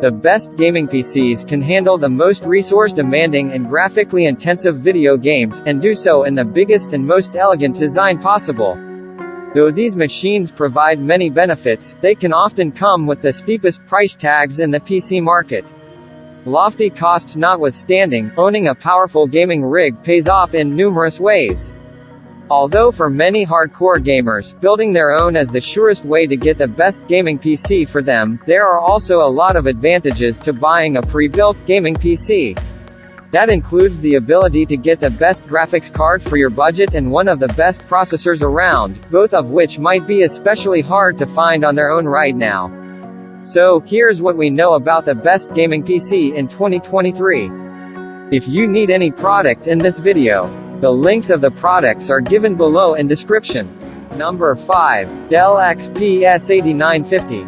The best gaming PCs can handle the most resource-demanding and graphically intensive video games, and do so in the biggest and most elegant design possible. Though these machines provide many benefits, they can often come with the steepest price tags in the PC market. Lofty costs notwithstanding, owning a powerful gaming rig pays off in numerous ways. Although for many hardcore gamers, building their own is the surest way to get the best gaming PC for them, there are also a lot of advantages to buying a pre-built gaming PC. That includes the ability to get the best graphics card for your budget and one of the best processors around, both of which might be especially hard to find on their own right now. So, here's what we know about the best gaming PC in 2023. If you need any product in this video, the links of the products are given below in description. Number 5. Dell XPS 8950.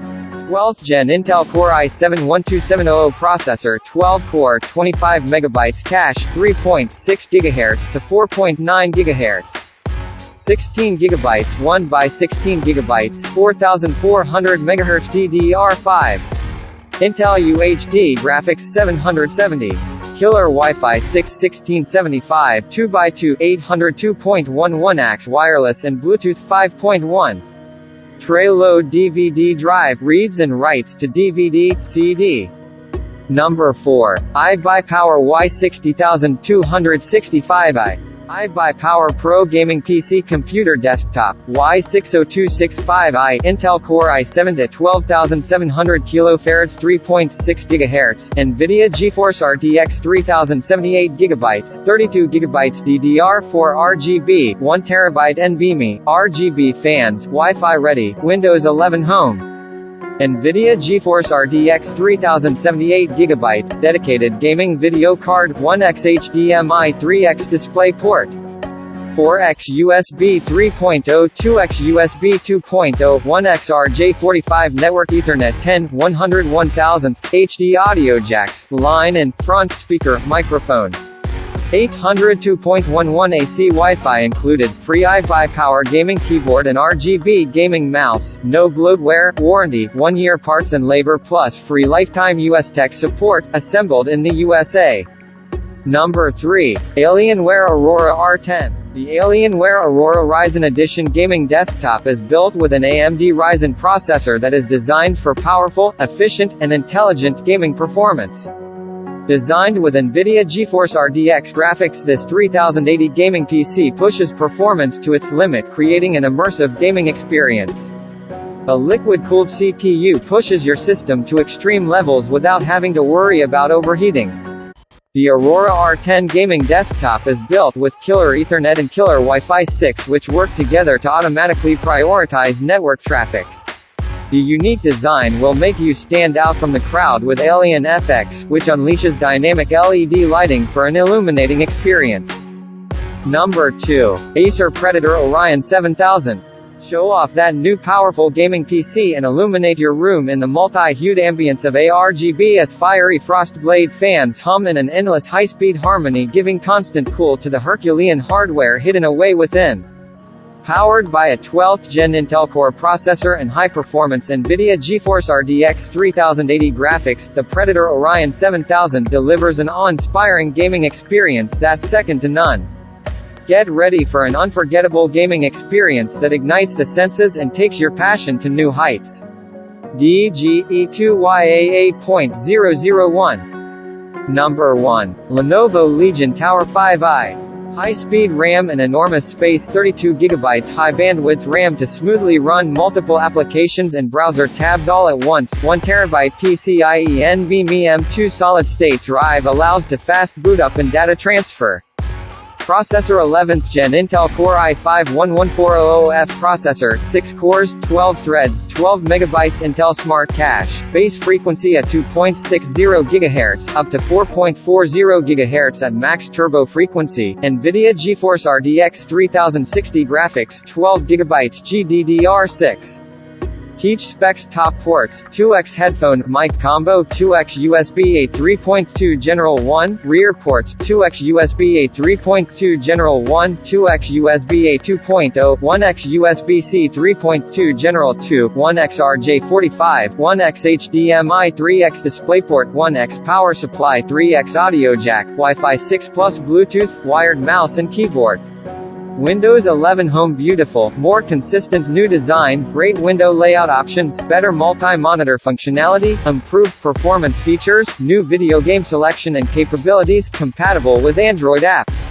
12th Gen Intel Core i7-12700 processor, 12-core, 25MB cache, 3.6 GHz to 4.9 GHz. 16 GB 1 by 16 GB, 4400 MHz DDR5. Intel UHD graphics 770. Killer Wi-Fi 6 1675 2x2 802.11ax wireless and Bluetooth 5.1. Tray load DVD drive, reads and writes to DVD, CD. Number 4. iBuyPower Y60265i. iBuyPower Pro Gaming PC Computer Desktop, Y60265i, Intel Core i7 to 12700 kHz 3.6 GHz, NVIDIA GeForce RTX 3078 GB, 32 GB DDR4 RGB, 1 TB NVMe, RGB fans, Wi-Fi ready, Windows 11 Home. NVIDIA GeForce RTX 3078 GB, dedicated gaming video card, 1x HDMI 3x display port, 4x USB 3.0, 2x USB 2.0, 1x RJ45 network Ethernet 10, 101,000 HD audio jacks, line and front speaker, microphone. 802.11 AC Wi-Fi included, free iBuyPower gaming keyboard and RGB gaming mouse, no bloatware, warranty, 1-year parts and labor plus free lifetime US tech support, assembled in the USA. Number 3. Alienware Aurora R10. The Alienware Aurora Ryzen Edition gaming desktop is built with an AMD Ryzen processor that is designed for powerful, efficient, and intelligent gaming performance. Designed with NVIDIA GeForce RTX graphics, this 3080 gaming PC pushes performance to its limit, creating an immersive gaming experience. A liquid-cooled CPU pushes your system to extreme levels without having to worry about overheating. The Aurora R10 gaming desktop is built with killer Ethernet and killer Wi-Fi 6, which work together to automatically prioritize network traffic. The unique design will make you stand out from the crowd with Alien FX, which unleashes dynamic LED lighting for an illuminating experience. Number 2. Acer Predator Orion 7000. Show off that new powerful gaming PC and illuminate your room in the multi-hued ambience of ARGB as fiery Frostblade fans hum in an endless high-speed harmony, giving constant cool to the Herculean hardware hidden away within. Powered by a 12th Gen Intel Core processor and high-performance NVIDIA GeForce RTX 3080 graphics, the Predator Orion 7000 delivers an awe-inspiring gaming experience that's second to none. Get ready for an unforgettable gaming experience that ignites the senses and takes your passion to new heights. DGE2YA 8.001. Number 1. Lenovo Legion Tower 5i. High-speed RAM and enormous space, 32GB high-bandwidth RAM to smoothly run multiple applications and browser tabs all at once. 1TB PCIe NVMe M2 solid-state drive allows to fast boot up and data transfer. Processor 11th Gen Intel Core i5-11400F processor, 6 cores, 12 threads, 12 MB Intel Smart Cache, base frequency at 2.60 GHz, up to 4.40 GHz at max turbo frequency, NVIDIA GeForce RTX 3060 graphics, 12 GB GDDR6. Teach specs. Top ports, 2x headphone, mic combo, 2x USB A 3.2 General 1, rear ports, 2x USB A 3.2 General 1, 2x USB A 2.0, 1x USB-C 3.2 General 2, 1x RJ45, 1x HDMI 3x DisplayPort, 1x power supply, 3x audio jack, Wi-Fi 6 plus Bluetooth, wired mouse and keyboard. Windows 11 Home. Beautiful, more consistent new design, great window layout options, better multi-monitor functionality, improved performance features, new video game selection and capabilities, compatible with Android apps.